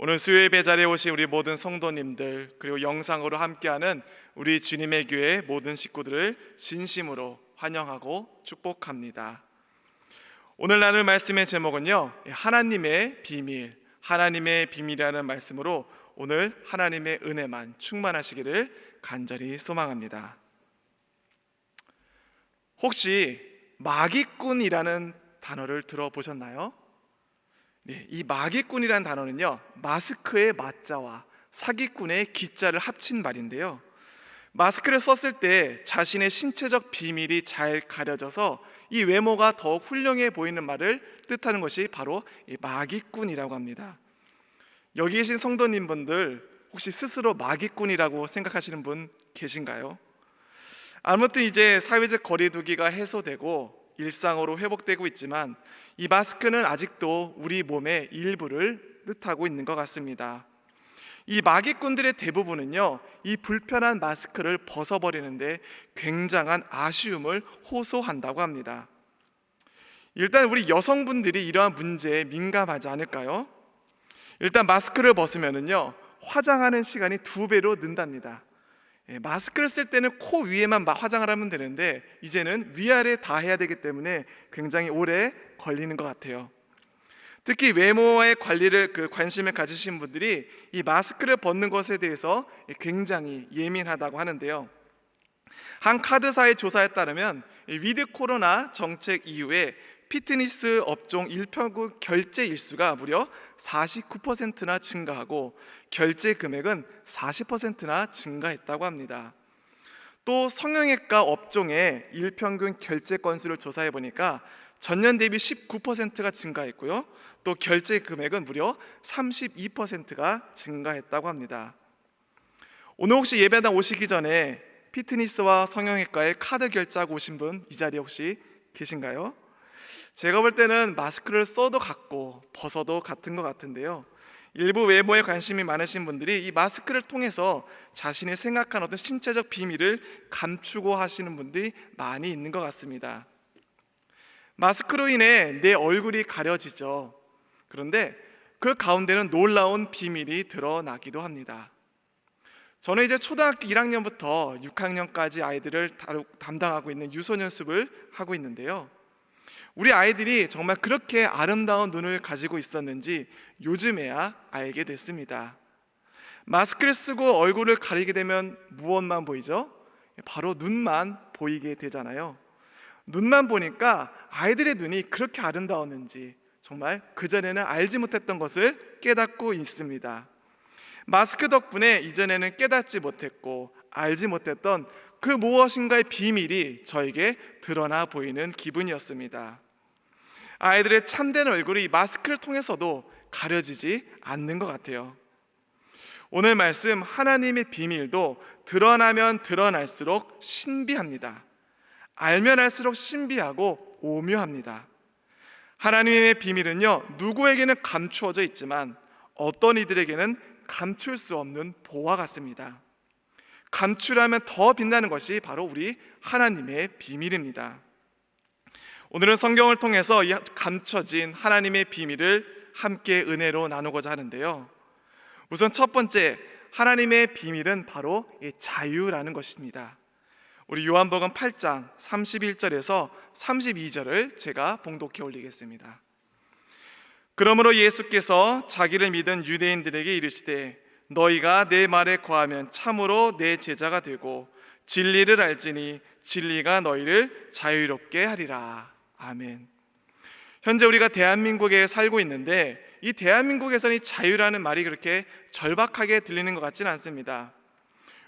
오늘 수요예배 자리에 오신 우리 모든 성도님들, 그리고 영상으로 함께하는 우리 주님의 교회 모든 식구들을 진심으로 환영하고 축복합니다. 오늘 나눌 말씀의 제목은요, 하나님의 비밀, 하나님의 비밀이라는 말씀으로 오늘 하나님의 은혜만 충만하시기를 간절히 소망합니다. 혹시 마기꾼이라는 단어를 들어보셨나요? 네, 이 마기꾼이라는 단어는요, 마스크의 마자와 사기꾼의 기자를 합친 말인데요, 마스크를 썼을 때 자신의 신체적 비밀이 잘 가려져서 이 외모가 더 훌륭해 보이는 말을 뜻하는 것이 바로 이 마기꾼이라고 합니다. 여기 계신 성도님분들 혹시 스스로 마기꾼이라고 생각하시는 분 계신가요? 아무튼 이제 사회적 거리두기가 해소되고 일상으로 회복되고 있지만 이 마스크는 아직도 우리 몸의 일부를 뜻하고 있는 것 같습니다. 이 마기꾼들의 대부분은요, 이 불편한 마스크를 벗어버리는데 굉장한 아쉬움을 호소한다고 합니다. 일단 우리 여성분들이 이러한 문제에 민감하지 않을까요? 일단 마스크를 벗으면은요, 화장하는 시간이 2배로 는답니다. 마스크를 쓸 때는 코 위에만 화장을 하면 되는데 이제는 위아래 다 해야 되기 때문에 굉장히 오래 걸리는 것 같아요. 특히 외모의 관리를 관심을 가지신 분들이 이 마스크를 벗는 것에 대해서 굉장히 예민하다고 하는데요, 한 카드사의 조사에 따르면 위드 코로나 정책 이후에 피트니스 업종 일평균 결제 일수가 무려 49%나 증가하고 결제 금액은 40%나 증가했다고 합니다. 또 성형외과 업종의 일평균 결제 건수를 조사해 보니까 전년 대비 19%가 증가했고요, 또 결제 금액은 무려 32%가 증가했다고 합니다. 오늘 혹시 예배당 오시기 전에 피트니스와 성형외과에 카드 결제하고 오신 분 이 자리에 혹시 계신가요? 제가 볼 때는 마스크를 써도 같고 벗어도 같은 것 같은데요, 일부 외모에 관심이 많으신 분들이 이 마스크를 통해서 자신이 생각한 어떤 신체적 비밀을 감추고 하시는 분들이 많이 있는 것 같습니다. 마스크로 인해 내 얼굴이 가려지죠. 그런데 그 가운데는 놀라운 비밀이 드러나기도 합니다. 저는 이제 초등학교 1학년부터 6학년까지 아이들을 담당하고 있는 유소년습을 하고 있는데요, 우리 아이들이 정말 그렇게 아름다운 눈을 가지고 있었는지 요즘에야 알게 됐습니다. 마스크를 쓰고 얼굴을 가리게 되면 무엇만 보이죠? 바로 눈만 보이게 되잖아요. 눈만 보니까 아이들의 눈이 그렇게 아름다웠는지 정말 그전에는 알지 못했던 것을 깨닫고 있습니다. 마스크 덕분에 이전에는 깨닫지 못했고 알지 못했던 그 무엇인가의 비밀이 저에게 드러나 보이는 기분이었습니다. 아이들의 참된 얼굴이 마스크를 통해서도 가려지지 않는 것 같아요. 오늘 말씀 하나님의 비밀도 드러나면 드러날수록 신비합니다. 알면 알수록 신비하고 오묘합니다. 하나님의 비밀은요, 누구에게는 감추어져 있지만 어떤 이들에게는 감출 수 없는 보화 같습니다. 감추라면 더 빛나는 것이 바로 우리 하나님의 비밀입니다. 오늘은 성경을 통해서 이 감춰진 하나님의 비밀을 함께 은혜로 나누고자 하는데요, 우선 첫 번째, 하나님의 비밀은 바로 자유라는 것입니다. 우리 요한복음 8장 31절에서 32절을 제가 봉독해 올리겠습니다. 그러므로 예수께서 자기를 믿은 유대인들에게 이르시되 너희가 내 말에 거하면 참으로 내 제자가 되고 진리를 알지니 진리가 너희를 자유롭게 하리라. 아멘. 현재 우리가 대한민국에 살고 있는데 이 대한민국에서는 이 자유라는 말이 그렇게 절박하게 들리는 것 같지는 않습니다.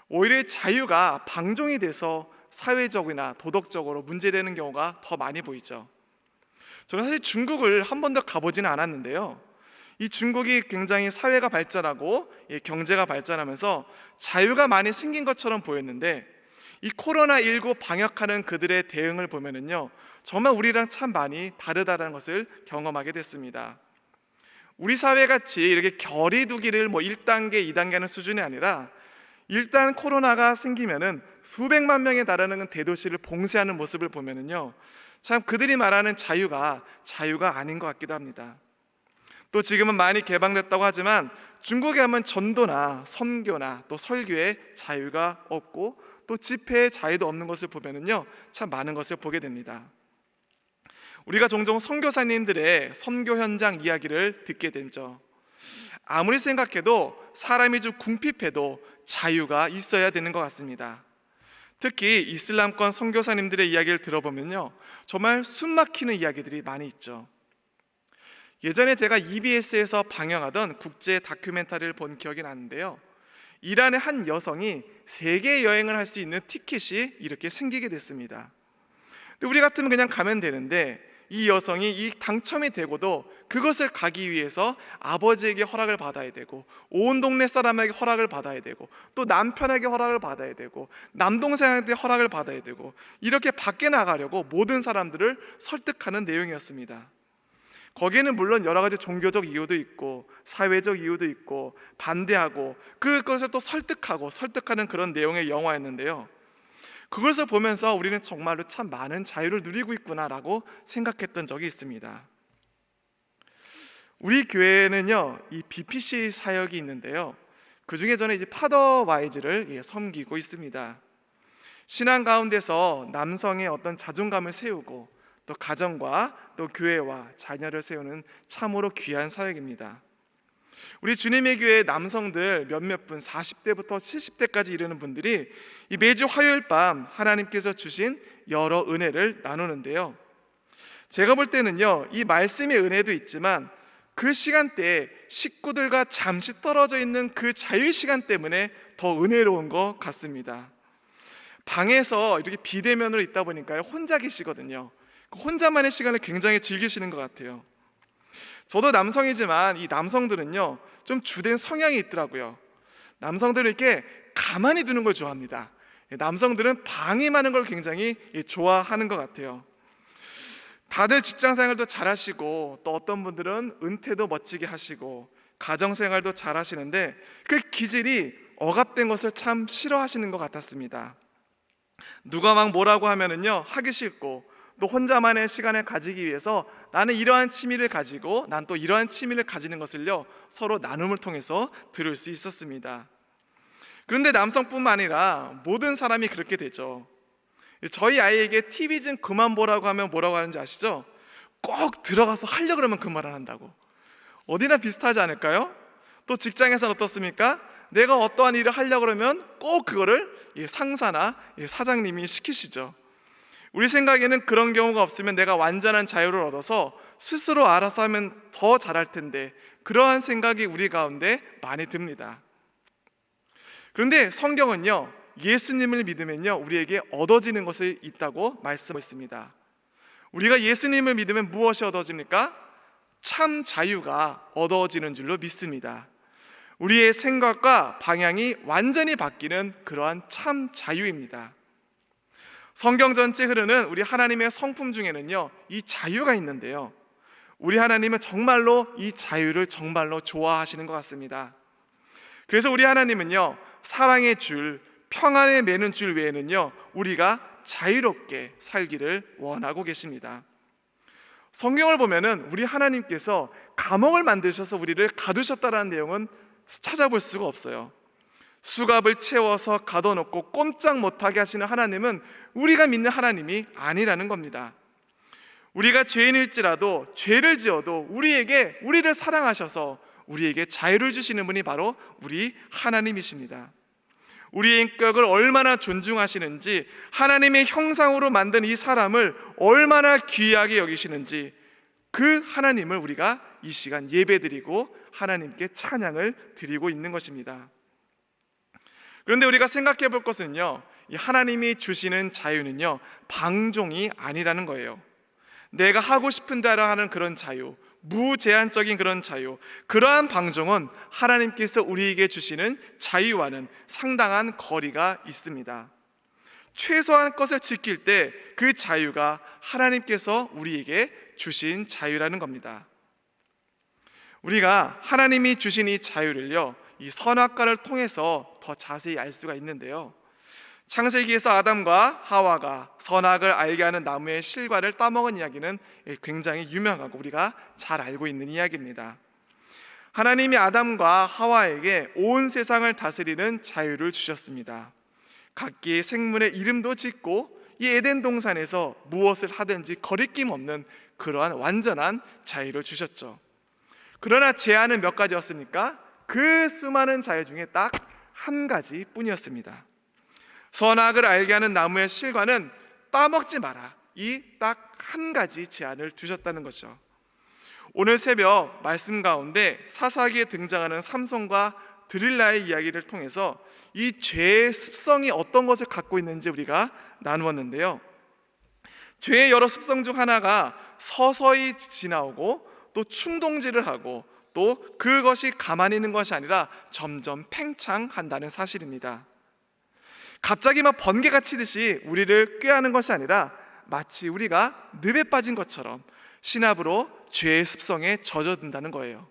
오히려 자유가 방종이 돼서 사회적이나 도덕적으로 문제되는 경우가 더 많이 보이죠. 저는 사실 중국을 한 번도 가보지는 않았는데요, 이 중국이 굉장히 사회가 발전하고 경제가 발전하면서 자유가 많이 생긴 것처럼 보였는데 이 코로나19 방역하는 그들의 대응을 보면은요, 정말 우리랑 참 많이 다르다는 것을 경험하게 됐습니다. 우리 사회같이 이렇게 거리두기를 1단계, 2단계 하는 수준이 아니라 일단 코로나가 생기면은 수백만 명에 달하는 대도시를 봉쇄하는 모습을 보면은요, 참 그들이 말하는 자유가 아닌 것 같기도 합니다. 또 지금은 많이 개방됐다고 하지만 중국에 하면 전도나 선교나 또 설교에 자유가 없고 또 집회에 자유도 없는 것을 보면은요, 참 많은 것을 보게 됩니다. 우리가 종종 선교사님들의 선교 현장 이야기를 듣게 되죠. 아무리 생각해도 사람이 좀 궁핍해도 자유가 있어야 되는 것 같습니다. 특히 이슬람권 선교사님들의 이야기를 들어보면요, 정말 숨막히는 이야기들이 많이 있죠. 예전에 제가 EBS에서 방영하던 국제 다큐멘터리를 본 기억이 나는데요, 이란의 한 여성이 세계 여행을 할 수 있는 티켓이 이렇게 생기게 됐습니다. 근데 우리 같으면 그냥 가면 되는데, 이 여성이 이 당첨이 되고도 그것을 가기 위해서 아버지에게 허락을 받아야 되고, 온 동네 사람에게 허락을 받아야 되고, 또 남편에게 허락을 받아야 되고, 남동생한테 허락을 받아야 되고, 이렇게 밖에 나가려고 모든 사람들을 설득하는 내용이었습니다. 거기에는 물론 여러 가지 종교적 이유도 있고 사회적 이유도 있고 반대하고 그것을 또 설득하는 그런 내용의 영화였는데요, 그것을 보면서 우리는 정말로 참 많은 자유를 누리고 있구나라고 생각했던 적이 있습니다. 우리 교회에는요, 이 BPC 사역이 있는데요, 그 중에 저는 이제 파더 와이즈를 섬기고 있습니다. 신앙 가운데서 남성의 어떤 자존감을 세우고 또 가정과 또 교회와 자녀를 세우는 참으로 귀한 사역입니다. 우리 주님의 교회 남성들 몇몇 분, 40대부터 70대까지 이르는 분들이 이 매주 화요일 밤 하나님께서 주신 여러 은혜를 나누는데요, 제가 볼 때는요, 이 말씀의 은혜도 있지만 그 시간대에 식구들과 잠시 떨어져 있는 그 자유 시간 때문에 더 은혜로운 것 같습니다. 방에서 이렇게 비대면으로 있다 보니까요, 혼자 계시거든요. 혼자만의 시간을 굉장히 즐기시는 것 같아요. 저도 남성이지만 이 남성들은요, 좀 주된 성향이 있더라고요. 남성들은 이렇게 가만히 두는 걸 좋아합니다. 남성들은 방임하는 걸 굉장히 좋아하는 것 같아요. 다들 직장생활도 잘하시고 또 어떤 분들은 은퇴도 멋지게 하시고 가정생활도 잘하시는데 그 기질이 억압된 것을 참 싫어하시는 것 같았습니다. 누가 막 뭐라고 하면은요, 하기 싫고 또 혼자만의 시간을 가지기 위해서 나는 이러한 취미를 가지고 난 또 이러한 취미를 가지는 것을요, 서로 나눔을 통해서 들을 수 있었습니다. 그런데 남성뿐만 아니라 모든 사람이 그렇게 되죠. 저희 아이에게 TV 좀 그만 보라고 하면 뭐라고 하는지 아시죠? 꼭 들어가서 하려고 그러면 그 말을 한다고. 어디나 비슷하지 않을까요? 또 직장에서는 어떻습니까? 내가 어떠한 일을 하려고 그러면 꼭 그거를 상사나 사장님이 시키시죠. 우리 생각에는 그런 경우가 없으면 내가 완전한 자유를 얻어서 스스로 알아서 하면 더 잘할 텐데, 그러한 생각이 우리 가운데 많이 듭니다. 그런데 성경은요, 예수님을 믿으면요, 우리에게 얻어지는 것이 있다고 말씀하고 있습니다. 우리가 예수님을 믿으면 무엇이 얻어집니까? 참 자유가 얻어지는 줄로 믿습니다. 우리의 생각과 방향이 완전히 바뀌는 그러한 참 자유입니다. 성경 전체 흐르는 우리 하나님의 성품 중에는요, 이 자유가 있는데요, 우리 하나님은 정말로 이 자유를 정말로 좋아하시는 것 같습니다. 그래서 우리 하나님은요, 사랑의 줄, 평안에 매는 줄 외에는요, 우리가 자유롭게 살기를 원하고 계십니다. 성경을 보면은 우리 하나님께서 감옥을 만드셔서 우리를 가두셨다라는 내용은 찾아볼 수가 없어요. 수갑을 채워서 가둬놓고 꼼짝 못하게 하시는 하나님은 우리가 믿는 하나님이 아니라는 겁니다. 우리가 죄인일지라도 죄를 지어도 우리를 사랑하셔서 우리에게 자유를 주시는 분이 바로 우리 하나님이십니다. 우리의 인격을 얼마나 존중하시는지, 하나님의 형상으로 만든 이 사람을 얼마나 귀하게 여기시는지, 그 하나님을 우리가 이 시간 예배드리고 하나님께 찬양을 드리고 있는 것입니다. 그런데 우리가 생각해 볼 것은요, 이 하나님이 주시는 자유는요, 방종이 아니라는 거예요. 내가 하고 싶은 대로 하는 그런 자유, 무제한적인 그런 자유, 그러한 방종은 하나님께서 우리에게 주시는 자유와는 상당한 거리가 있습니다. 최소한 것을 지킬 때 그 자유가 하나님께서 우리에게 주신 자유라는 겁니다. 우리가 하나님이 주신 이 자유를요, 이 선악과를 통해서 더 자세히 알 수가 있는데요, 창세기에서 아담과 하와가 선악을 알게 하는 나무의 실과를 따먹은 이야기는 굉장히 유명하고 우리가 잘 알고 있는 이야기입니다. 하나님이 아담과 하와에게 온 세상을 다스리는 자유를 주셨습니다. 각기 생물의 이름도 짓고 이 에덴 동산에서 무엇을 하든지 거리낌 없는 그러한 완전한 자유를 주셨죠. 그러나 제한은 몇 가지였습니까? 그 수많은 자유 중에 딱 한 가지 뿐이었습니다. 선악을 알게 하는 나무의 실과는 따먹지 마라. 이 딱 한 가지 제한을 두셨다는 거죠. 오늘 새벽 말씀 가운데 사사기에 등장하는 삼손과 드릴라의 이야기를 통해서 이 죄의 습성이 어떤 것을 갖고 있는지 우리가 나누었는데요. 죄의 여러 습성 중 하나가 서서히 지나오고 또 충동질을 하고 또 그것이 가만히 있는 것이 아니라 점점 팽창한다는 사실입니다. 갑자기 막 번개가 치듯이 우리를 꾀하는 것이 아니라 마치 우리가 늪에 빠진 것처럼 신압으로 죄의 습성에 젖어든다는 거예요.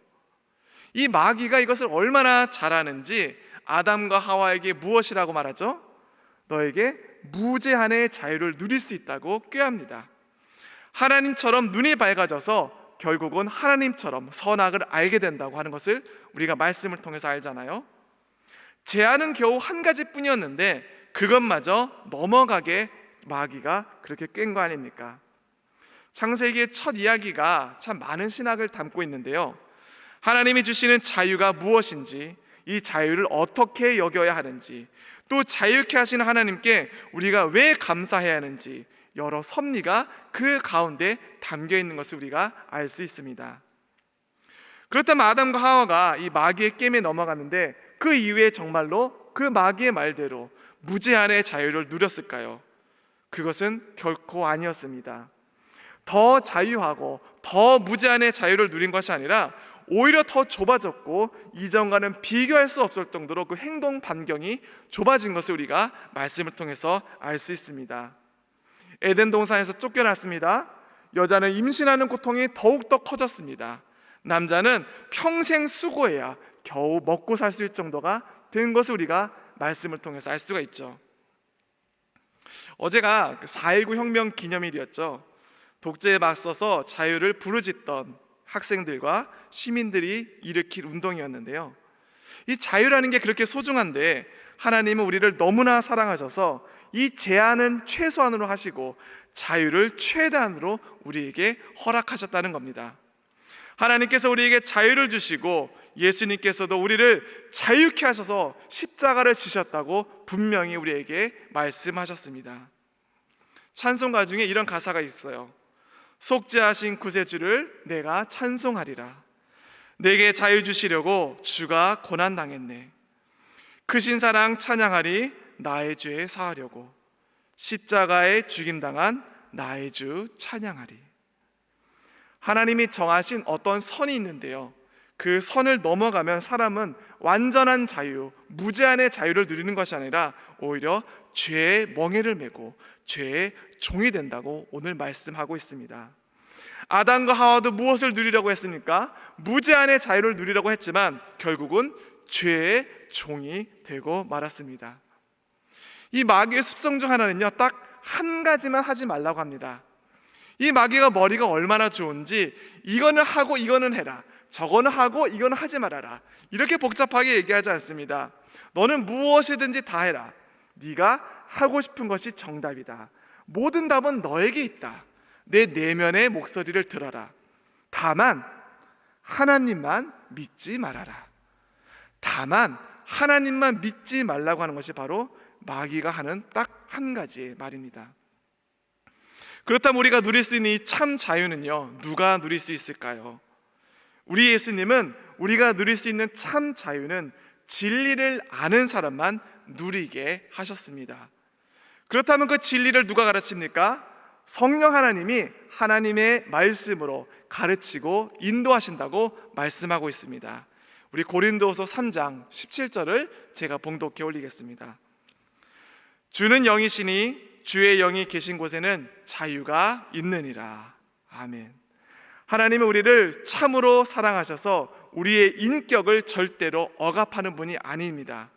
이 마귀가 이것을 얼마나 잘하는지 아담과 하와에게 무엇이라고 말하죠? 너에게 무제한의 자유를 누릴 수 있다고 꾀합니다. 하나님처럼 눈이 밝아져서 결국은 하나님처럼 선악을 알게 된다고 하는 것을 우리가 말씀을 통해서 알잖아요. 제한은 겨우 한 가지뿐이었는데 그것마저 넘어가게 마귀가 그렇게 깬 거 아닙니까? 창세기의 첫 이야기가 참 많은 신학을 담고 있는데요. 하나님이 주시는 자유가 무엇인지, 이 자유를 어떻게 여겨야 하는지, 또 자유케 하시는 하나님께 우리가 왜 감사해야 하는지 여러 섭리가 그 가운데 담겨 있는 것을 우리가 알 수 있습니다. 그렇다면 아담과 하와가 이 마귀의 게임에 넘어갔는데 그 이후에 정말로 그 마귀의 말대로 무제한의 자유를 누렸을까요? 그것은 결코 아니었습니다. 더 자유하고 더 무제한의 자유를 누린 것이 아니라 오히려 더 좁아졌고 이전과는 비교할 수 없을 정도로 그 행동 반경이 좁아진 것을 우리가 말씀을 통해서 알 수 있습니다. 에덴 동산에서 쫓겨났습니다. 여자는 임신하는 고통이 더욱더 커졌습니다. 남자는 평생 수고해야 겨우 먹고 살 수 있을 정도가 된 것을 우리가 말씀을 통해서 알 수가 있죠. 어제가 4.19 혁명 기념일이었죠. 독재에 맞서서 자유를 부르짖던 학생들과 시민들이 일으킨 운동이었는데요. 이 자유라는 게 그렇게 소중한데 하나님은 우리를 너무나 사랑하셔서 이 제한은 최소한으로 하시고 자유를 최대한으로 우리에게 허락하셨다는 겁니다. 하나님께서 우리에게 자유를 주시고 예수님께서도 우리를 자유케 하셔서 십자가를 지셨다고 분명히 우리에게 말씀하셨습니다. 찬송가 중에 이런 가사가 있어요. 속죄하신 구세주를 내가 찬송하리라. 내게 자유 주시려고 주가 고난당했네. 크신 사랑 찬양하리. 나의 죄 사하려고 십자가에 죽임당한 나의 주 찬양하리. 하나님이 정하신 어떤 선이 있는데요, 그 선을 넘어가면 사람은 완전한 자유, 무제한의 자유를 누리는 것이 아니라 오히려 죄의 멍에를 메고 죄의 종이 된다고 오늘 말씀하고 있습니다. 아담과 하와도 무엇을 누리려고 했습니까? 무제한의 자유를 누리려고 했지만 결국은 죄의 종이 되고 말았습니다. 이 마귀의 습성 중 하나는요, 딱 한 가지만 하지 말라고 합니다. 이 마귀가 머리가 얼마나 좋은지 이거는 하고 이거는 해라, 저거는 하고 이거는 하지 말아라, 이렇게 복잡하게 얘기하지 않습니다. 너는 무엇이든지 다 해라. 네가 하고 싶은 것이 정답이다. 모든 답은 너에게 있다. 내 내면의 목소리를 들어라. 다만 하나님만 믿지 말아라. 다만 하나님만 믿지 말라고 하는 것이 바로 마귀가 하는 딱 한 가지의 말입니다. 그렇다면 우리가 누릴 수 있는 이 참 자유는요, 누가 누릴 수 있을까요? 우리 예수님은 우리가 누릴 수 있는 참 자유는 진리를 아는 사람만 누리게 하셨습니다. 그렇다면 그 진리를 누가 가르칩니까? 성령 하나님이 하나님의 말씀으로 가르치고 인도하신다고 말씀하고 있습니다. 우리 고린도후서 3장 17절을 제가 봉독해 올리겠습니다. 주는 영이시니 주의 영이 계신 곳에는 자유가 있느니라. 아멘. 하나님은 우리를 참으로 사랑하셔서 우리의 인격을 절대로 억압하는 분이 아닙니다.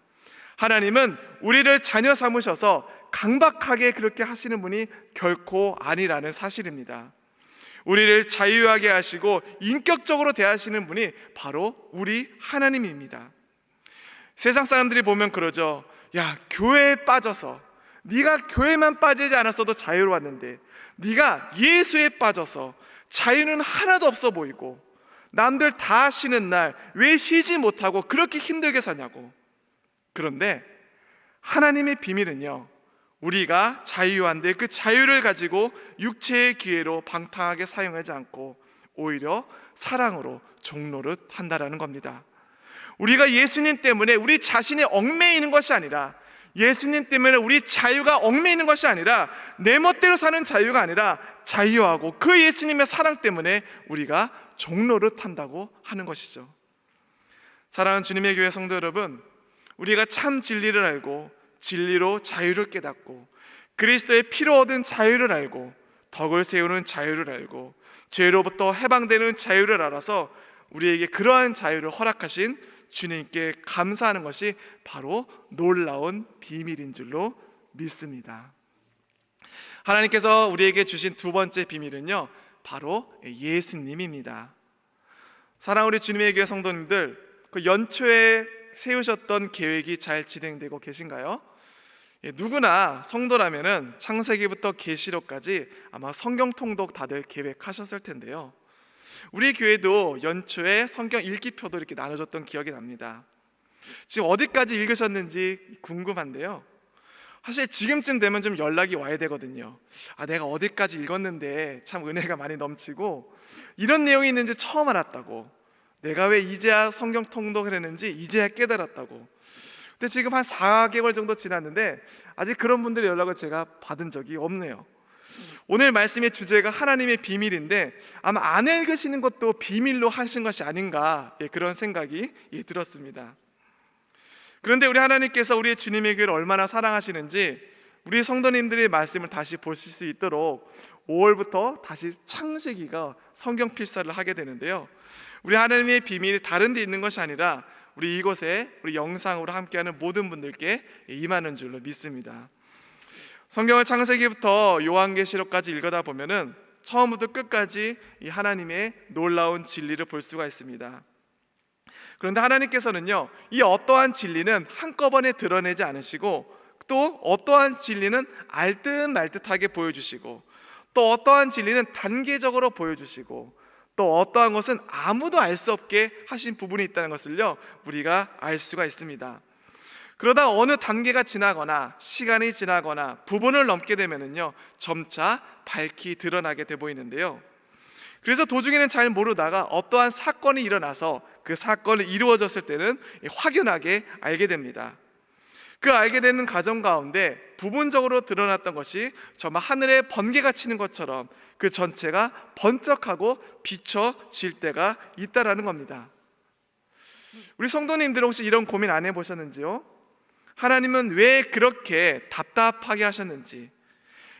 하나님은 우리를 자녀 삼으셔서 강박하게 그렇게 하시는 분이 결코 아니라는 사실입니다. 우리를 자유하게 하시고 인격적으로 대하시는 분이 바로 우리 하나님입니다. 세상 사람들이 보면 그러죠. 야, 교회에 빠져서, 네가 교회만 빠지지 않았어도 자유로웠는데 네가 예수에 빠져서 자유는 하나도 없어 보이고 남들 다 쉬는 날 왜 쉬지 못하고 그렇게 힘들게 사냐고. 그런데 하나님의 비밀은요, 우리가 자유한데 그 자유를 가지고 육체의 기회로 방탕하게 사용하지 않고 오히려 사랑으로 종노릇 한다라는 겁니다. 우리가 예수님 때문에 우리 자신이 얽매이는 것이 아니라, 예수님 때문에 우리 자유가 얽매이는 것이 아니라, 내 멋대로 사는 자유가 아니라 자유하고 그 예수님의 사랑 때문에 우리가 종노릇 한다고 하는 것이죠. 사랑하는 주님의 교회 성도 여러분, 우리가 참 진리를 알고 진리로 자유를 깨닫고 그리스도의 피로 얻은 자유를 알고 덕을 세우는 자유를 알고 죄로부터 해방되는 자유를 알아서 우리에게 그러한 자유를 허락하신 주님께 감사하는 것이 바로 놀라운 비밀인 줄로 믿습니다. 하나님께서 우리에게 주신 두 번째 비밀은요, 바로 예수님입니다. 사랑하는 우리 주님의 교회 성도님들, 그 연초에 세우셨던 계획이 잘 진행되고 계신가요? 누구나 성도라면은 창세기부터 계시록까지 아마 성경 통독 다들 계획하셨을 텐데요. 우리 교회도 연초에 성경 읽기표도 이렇게 나눠줬던 기억이 납니다. 지금 어디까지 읽으셨는지 궁금한데요. 사실 지금쯤 되면 좀 연락이 와야 되거든요. 내가 어디까지 읽었는데 참 은혜가 많이 넘치고 이런 내용이 있는지 처음 알았다고, 내가 왜 이제야 성경 통독을 했는지 이제야 깨달았다고. 근데 지금 한 4개월 정도 지났는데 아직 그런 분들의 연락을 제가 받은 적이 없네요. 오늘 말씀의 주제가 하나님의 비밀인데 아마 안 읽으시는 것도 비밀로 하신 것이 아닌가, 그런 생각이 들었습니다. 그런데 우리 하나님께서 우리의 주님의 교회를 얼마나 사랑하시는지 우리 성도님들의 말씀을 다시 보실 수 있도록 5월부터 다시 창세기가 성경 필사를 하게 되는데요, 우리 하나님의 비밀이 다른 데 있는 것이 아니라 우리 이곳에 우리 영상으로 함께하는 모든 분들께 임하는 줄로 믿습니다. 성경을 창세기부터 요한계시록까지 읽어다 보면은 처음부터 끝까지 이 하나님의 놀라운 진리를 볼 수가 있습니다. 그런데 하나님께서는요, 이 어떠한 진리는 한꺼번에 드러내지 않으시고 또 어떠한 진리는 알듯 말듯하게 보여주시고 또 어떠한 진리는 단계적으로 보여주시고 또 어떠한 것은 아무도 알 수 없게 하신 부분이 있다는 것을요, 우리가 알 수가 있습니다. 그러다 어느 단계가 지나거나 시간이 지나거나 부분을 넘게 되면은요, 점차 밝히 드러나게 돼 보이는데요, 그래서 도중에는 잘 모르다가 어떠한 사건이 일어나서 그 사건이 이루어졌을 때는 확연하게 알게 됩니다. 그 알게 되는 과정 가운데 부분적으로 드러났던 것이 정말 하늘에 번개가 치는 것처럼 그 전체가 번쩍하고 비춰질 때가 있다라는 겁니다. 우리 성도님들 혹시 이런 고민 안 해보셨는지요? 하나님은 왜 그렇게 답답하게 하셨는지,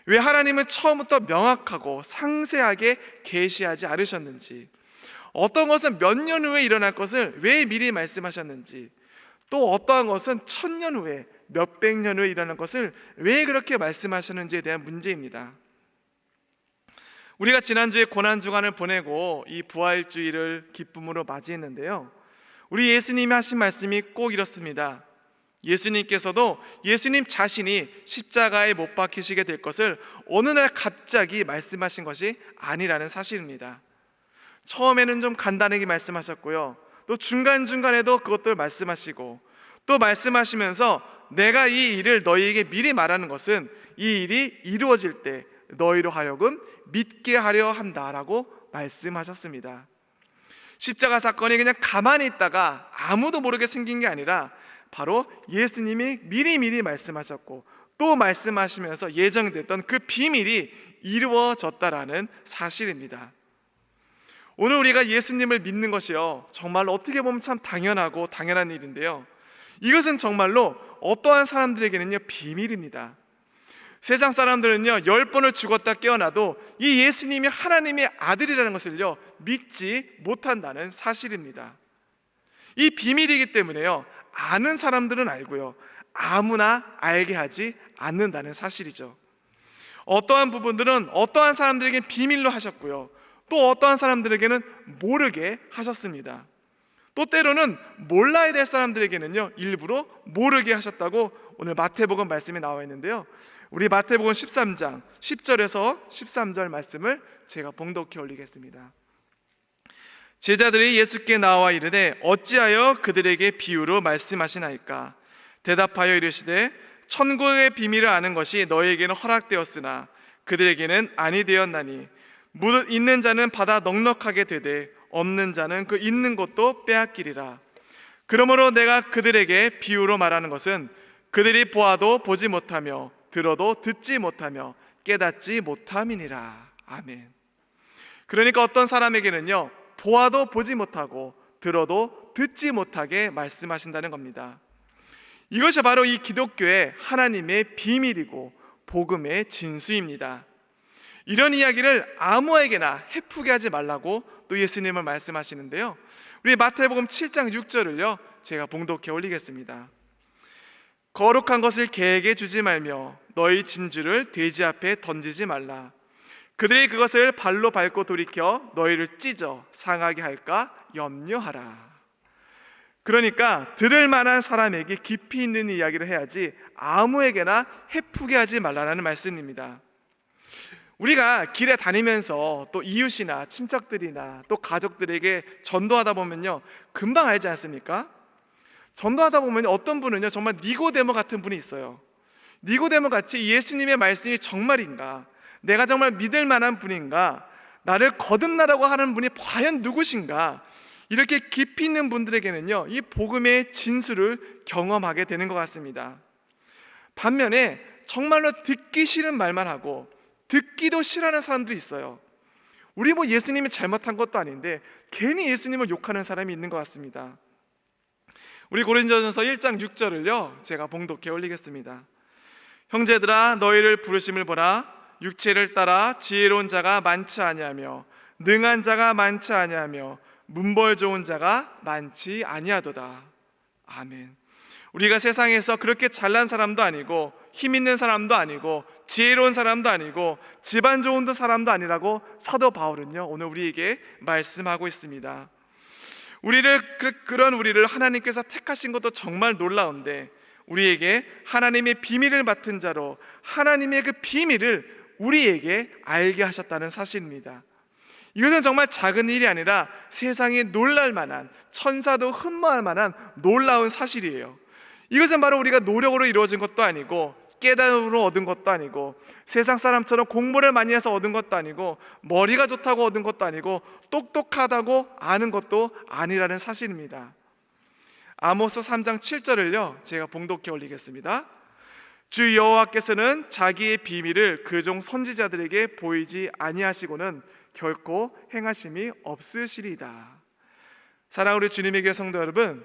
왜 하나님은 처음부터 명확하고 상세하게 계시하지 않으셨는지, 어떤 것은 몇 년 후에 일어날 것을 왜 미리 말씀하셨는지, 또 어떠한 것은 1000년 후에 몇백 년 후에 일어날 것을 왜 그렇게 말씀하셨는지에 대한 문제입니다. 우리가 지난주에 고난주간을 보내고 이 부활주의를 기쁨으로 맞이했는데요, 우리 예수님이 하신 말씀이 꼭 이렇습니다. 예수님께서도 예수님 자신이 십자가에 못 박히시게 될 것을 어느 날 갑자기 말씀하신 것이 아니라는 사실입니다. 처음에는 좀 간단하게 말씀하셨고요, 또 중간중간에도 그것들 말씀하시고 또 말씀하시면서 내가 이 일을 너희에게 미리 말하는 것은 이 일이 이루어질 때 너희로 하여금 믿게 하려 한다라고 말씀하셨습니다. 십자가 사건이 그냥 가만히 있다가 아무도 모르게 생긴 게 아니라 바로 예수님이 미리 말씀하셨고 또 말씀하시면서 예정됐던 그 비밀이 이루어졌다라는 사실입니다. 오늘 우리가 예수님을 믿는 것이요, 정말로 어떻게 보면 참 당연하고 당연한 일인데요, 이것은 정말로 어떠한 사람들에게는요 비밀입니다. 세상 사람들은요 10번을 죽었다 깨어나도 이 예수님이 하나님의 아들이라는 것을요 믿지 못한다는 사실입니다. 이 비밀이기 때문에요, 아는 사람들은 알고요, 아무나 알게 하지 않는다는 사실이죠. 어떠한 부분들은 어떠한 사람들에게 비밀로 하셨고요, 또 어떠한 사람들에게는 모르게 하셨습니다. 또 때로는 몰라야 될 사람들에게는요, 일부러 모르게 하셨다고 오늘 마태복음 말씀이 나와 있는데요, 우리 마태복음 13장 10절에서 13절 말씀을 제가 봉독해 올리겠습니다. 제자들이 예수께 나와 이르되 어찌하여 그들에게 비유로 말씀하시나이까? 대답하여 이르시되 천국의 비밀을 아는 것이 너희에게는 허락되었으나 그들에게는 아니 되었나니 무릇 있는 자는 받아 넉넉하게 되되 없는 자는 그 있는 것도 빼앗기리라. 그러므로 내가 그들에게 비유로 말하는 것은 그들이 보아도 보지 못하며 들어도 듣지 못하며 깨닫지 못함이니라. 아멘. 그러니까 어떤 사람에게는요, 보아도 보지 못하고 들어도 듣지 못하게 말씀하신다는 겁니다. 이것이 바로 이 기독교의 하나님의 비밀이고 복음의 진수입니다. 이런 이야기를 아무에게나 해프게 하지 말라고 또 예수님은 말씀하시는데요, 우리 마태복음 7장 6절을요 제가 봉독해 올리겠습니다. 거룩한 것을 개에게 주지 말며 너희 진주를 돼지 앞에 던지지 말라. 그들이 그것을 발로 밟고 돌이켜 너희를 찢어 상하게 할까 염려하라. 그러니까 들을 만한 사람에게 깊이 있는 이야기를 해야지 아무에게나 해프게 하지 말라는 말씀입니다. 우리가 길에 다니면서 또 이웃이나 친척들이나 또 가족들에게 전도하다 보면요, 금방 알지 않습니까? 전도하다 보면 어떤 분은요, 정말 니고데모 같은 분이 있어요. 니고데모 같이 예수님의 말씀이 정말인가, 내가 정말 믿을 만한 분인가, 나를 거듭나라고 하는 분이 과연 누구신가, 이렇게 깊이 있는 분들에게는요, 이 복음의 진수를 경험하게 되는 것 같습니다. 반면에 정말로 듣기 싫은 말만 하고 듣기도 싫어하는 사람들이 있어요. 우리 뭐 예수님이 잘못한 것도 아닌데 괜히 예수님을 욕하는 사람이 있는 것 같습니다. 우리 고린도전서 1장 6절을요 제가 봉독해 올리겠습니다. 형제들아 너희를 부르심을 보라. 육체를 따라 지혜로운 자가 많지 아니하며 능한 자가 많지 아니하며 문벌 좋은 자가 많지 아니하도다. 아멘. 우리가 세상에서 그렇게 잘난 사람도 아니고 힘 있는 사람도 아니고 지혜로운 사람도 아니고 집안 좋은 사람도 아니라고 사도 바울은요 오늘 우리에게 말씀하고 있습니다. 그런 우리를 하나님께서 택하신 것도 정말 놀라운데, 우리에게 하나님의 비밀을 맡은 자로 하나님의 그 비밀을 우리에게 알게 하셨다는 사실입니다. 이것은 정말 작은 일이 아니라 세상에 놀랄 만한, 천사도 흠모할 만한 놀라운 사실이에요. 이것은 바로 우리가 노력으로 이루어진 것도 아니고 깨달음으로 얻은 것도 아니고 세상 사람처럼 공부를 많이 해서 얻은 것도 아니고 머리가 좋다고 얻은 것도 아니고 똑똑하다고 아는 것도 아니라는 사실입니다. 아모스 3장 7절을요 제가 봉독해 올리겠습니다. 주 여호와께서는 자기의 비밀을 그종 선지자들에게 보이지 아니하시고는 결코 행하심이 없으시리다. 사랑하는 우리 주님의 교회 성도 여러분,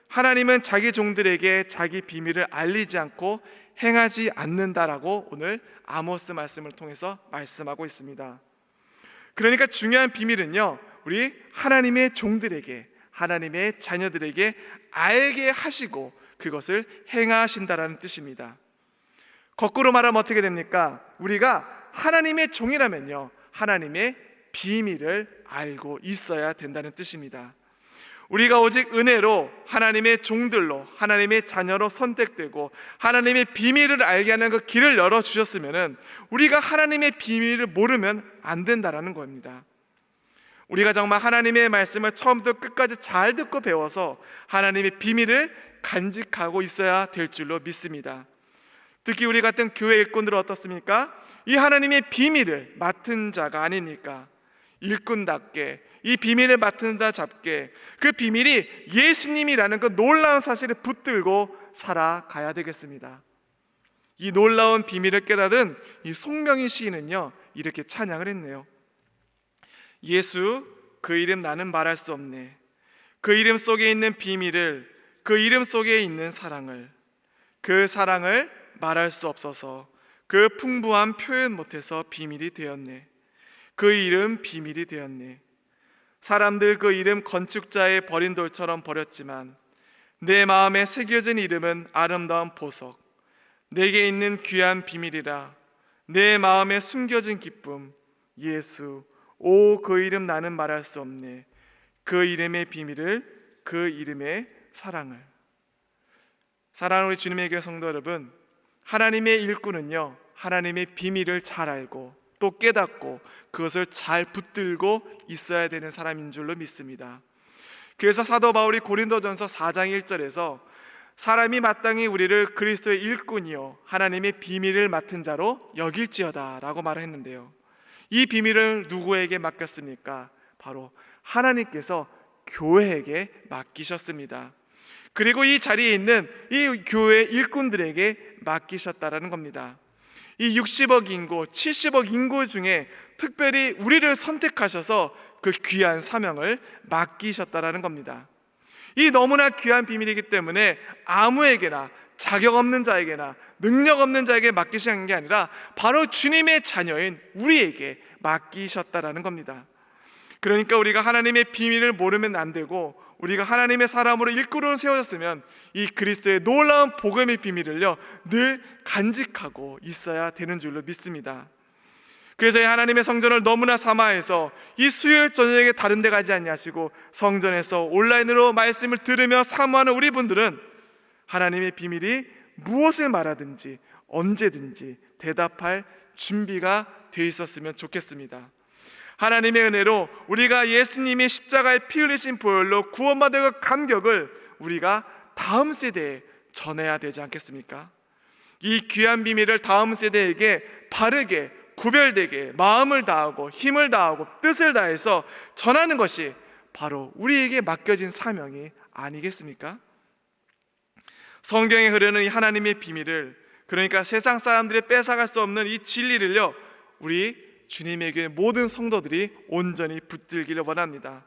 하나님은 자기 종들에게 자기 비밀을 알리지 않고 행하지 않는다라고 오늘 아모스 말씀을 통해서 말씀하고 있습니다. 그러니까 중요한 비밀은요, 우리 하나님의 종들에게, 하나님의 자녀들에게 알게 하시고 그것을 행하신다라는 뜻입니다. 거꾸로 말하면 어떻게 됩니까? 우리가 하나님의 종이라면요, 하나님의 비밀을 알고 있어야 된다는 뜻입니다. 우리가 오직 은혜로 하나님의 종들로, 하나님의 자녀로 선택되고 하나님의 비밀을 알게 하는 그 길을 열어주셨으면 우리가 하나님의 비밀을 모르면 안 된다라는 겁니다. 우리가 정말 하나님의 말씀을 처음부터 끝까지 잘 듣고 배워서 하나님의 비밀을 간직하고 있어야 될 줄로 믿습니다. 특히 우리 같은 교회 일꾼들은 어떻습니까? 이 하나님의 비밀을 맡은 자가 아닙니까? 일꾼답게 이 비밀을 맡은 자 잡게 그 비밀이 예수님이라는 그 놀라운 사실을 붙들고 살아가야 되겠습니다. 이 놀라운 비밀을 깨닫은 이 송명희 시인은요 이렇게 찬양을 했네요. 예수 그 이름 나는 말할 수 없네. 그 이름 속에 있는 비밀을, 그 이름 속에 있는 사랑을, 그 사랑을 말할 수 없어서 그 풍부한 표현 못해서 비밀이 되었네. 그 이름 비밀이 되었네. 사람들 그 이름 건축자의 버린 돌처럼 버렸지만 내 마음에 새겨진 이름은 아름다운 보석, 내게 있는 귀한 비밀이라. 내 마음에 숨겨진 기쁨, 예수 오 그 이름 나는 말할 수 없네. 그 이름의 비밀을, 그 이름의 사랑을. 사랑하는 우리 주님의 교회 성도 여러분, 하나님의 일꾼은요 하나님의 비밀을 잘 알고 또 깨닫고 그것을 잘 붙들고 있어야 되는 사람인 줄로 믿습니다. 그래서 사도 바울이 고린도전서 4장 1절에서 사람이 마땅히 우리를 그리스도의 일꾼이요 하나님의 비밀을 맡은 자로 여길지어다 라고 말을 했는데요, 이 비밀을 누구에게 맡겼습니까? 바로 하나님께서 교회에게 맡기셨습니다. 그리고 이 자리에 있는 이 교회 일꾼들에게 맡기셨다라는 겁니다. 이 60억 인구, 70억 인구 중에 특별히 우리를 선택하셔서 그 귀한 사명을 맡기셨다라는 겁니다. 이 너무나 귀한 비밀이기 때문에 아무에게나, 자격 없는 자에게나 능력 없는 자에게 맡기신 게 아니라 바로 주님의 자녀인 우리에게 맡기셨다라는 겁니다. 그러니까 우리가 하나님의 비밀을 모르면 안 되고, 우리가 하나님의 사람으로 일꾼으로 세워졌으면 이 그리스도의 놀라운 복음의 비밀을요 늘 간직하고 있어야 되는 줄로 믿습니다. 그래서 이 하나님의 성전을 너무나 사모해서 이 수요일 저녁에 다른 데 가지 않냐시고 성전에서 온라인으로 말씀을 들으며 사모하는 우리 분들은 하나님의 비밀이 무엇을 말하든지 언제든지 대답할 준비가 되어 있었으면 좋겠습니다. 하나님의 은혜로 우리가 예수님이 십자가에 피 흘리신 보혈로 구원받은 그 감격을 우리가 다음 세대에 전해야 되지 않겠습니까? 이 귀한 비밀을 다음 세대에게 바르게 구별되게 마음을 다하고 힘을 다하고 뜻을 다해서 전하는 것이 바로 우리에게 맡겨진 사명이 아니겠습니까? 성경에 흐르는 이 하나님의 비밀을, 그러니까 세상 사람들이 뺏어갈 수 없는 이 진리를요 우리 주님의 교회 모든 성도들이 온전히 붙들기를 원합니다.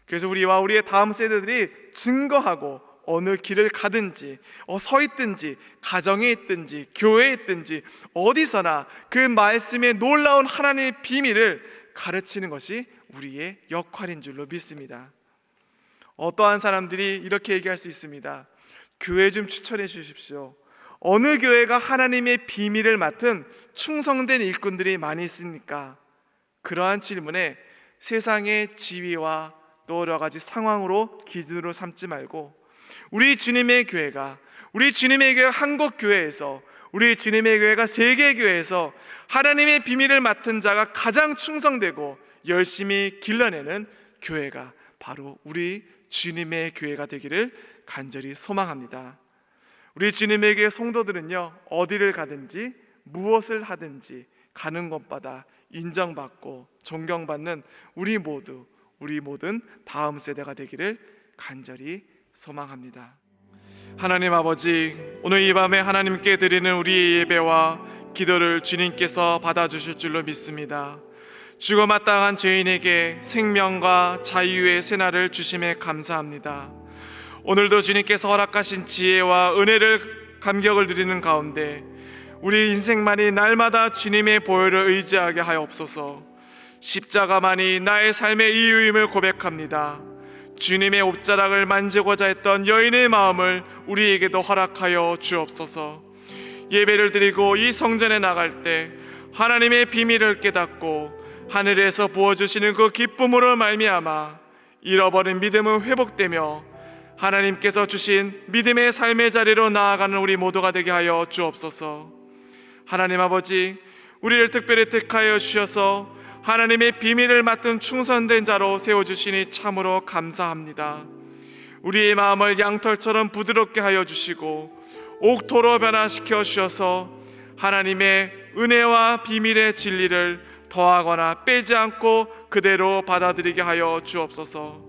그래서 우리와 우리의 다음 세대들이 증거하고 어느 길을 가든지 서 있든지 가정에 있든지 교회에 있든지 어디서나 그 말씀의 놀라운 하나님의 비밀을 가르치는 것이 우리의 역할인 줄로 믿습니다. 어떠한 사람들이 이렇게 얘기할 수 있습니다. 교회 좀 추천해 주십시오. 어느 교회가 하나님의 비밀을 맡은 충성된 일꾼들이 많이 있습니까? 그러한 질문에 세상의 지위와 또 여러 가지 상황으로 기준으로 삼지 말고 우리 주님의 교회가, 우리 주님의 교회 한국교회에서, 우리 주님의 교회가 세계교회에서 하나님의 비밀을 맡은 자가 가장 충성되고 열심히 길러내는 교회가 바로 우리 주님의 교회가 되기를 간절히 소망합니다. 우리 주님의 교회 성도들은요 어디를 가든지 무엇을 하든지 가는 곳마다 인정받고 존경받는 우리 모든 다음 세대가 되기를 간절히 소망합니다. 하나님 아버지, 오늘 이 밤에 하나님께 드리는 우리의 예배와 기도를 주님께서 받아주실 줄로 믿습니다. 죽어 마땅한 죄인에게 생명과 자유의 새날을 주심에 감사합니다. 오늘도 주님께서 허락하신 지혜와 은혜를 감격을 드리는 가운데 우리 인생만이 날마다 주님의 보혈을 의지하게 하옵소서. 십자가만이 나의 삶의 이유임을 고백합니다. 주님의 옷자락을 만지고자 했던 여인의 마음을 우리에게도 허락하여 주옵소서. 예배를 드리고 이 성전에 나갈 때 하나님의 비밀을 깨닫고 하늘에서 부어주시는 그 기쁨으로 말미암아 잃어버린 믿음은 회복되며 하나님께서 주신 믿음의 삶의 자리로 나아가는 우리 모두가 되게 하여 주옵소서. 하나님 아버지, 우리를 특별히 택하여 주셔서 하나님의 비밀을 맡은 충성된 자로 세워주시니 참으로 감사합니다. 우리의 마음을 양털처럼 부드럽게 하여 주시고 옥토로 변화시켜 주셔서 하나님의 은혜와 비밀의 진리를 더하거나 빼지 않고 그대로 받아들이게 하여 주옵소서.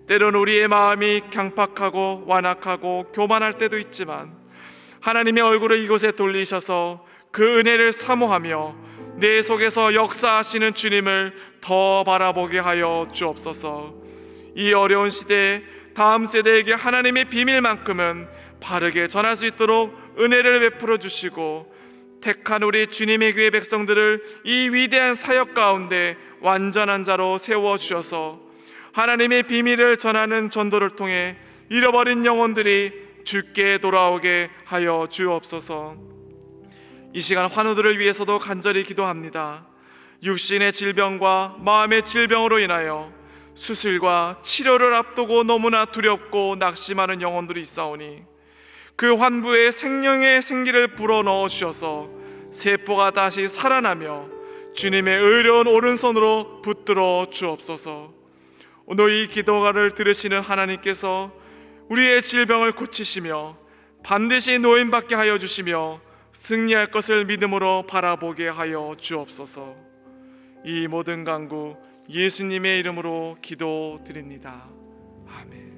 때론 우리의 마음이 강팍하고 완악하고 교만할 때도 있지만 하나님의 얼굴을 이곳에 돌리셔서 그 은혜를 사모하며 내 속에서 역사하시는 주님을 더 바라보게 하여 주옵소서. 이 어려운 시대에 다음 세대에게 하나님의 비밀만큼은 바르게 전할 수 있도록 은혜를 베풀어 주시고 택한 우리 주님의 교회 백성들을 이 위대한 사역 가운데 완전한 자로 세워주셔서 하나님의 비밀을 전하는 전도를 통해 잃어버린 영혼들이 주께 돌아오게 하여 주옵소서. 이 시간 환우들을 위해서도 간절히 기도합니다. 육신의 질병과 마음의 질병으로 인하여 수술과 치료를 앞두고 너무나 두렵고 낙심하는 영혼들이 있사오니 그 환부에 생명의 생기를 불어넣어 주셔서 세포가 다시 살아나며 주님의 의로운 오른손으로 붙들어 주옵소서. 오늘 이 기도가를 들으시는 하나님께서 우리의 질병을 고치시며 반드시 노인받게 하여 주시며 승리할 것을 믿음으로 바라보게 하여 주옵소서. 이 모든 간구 예수님의 이름으로 기도드립니다. 아멘.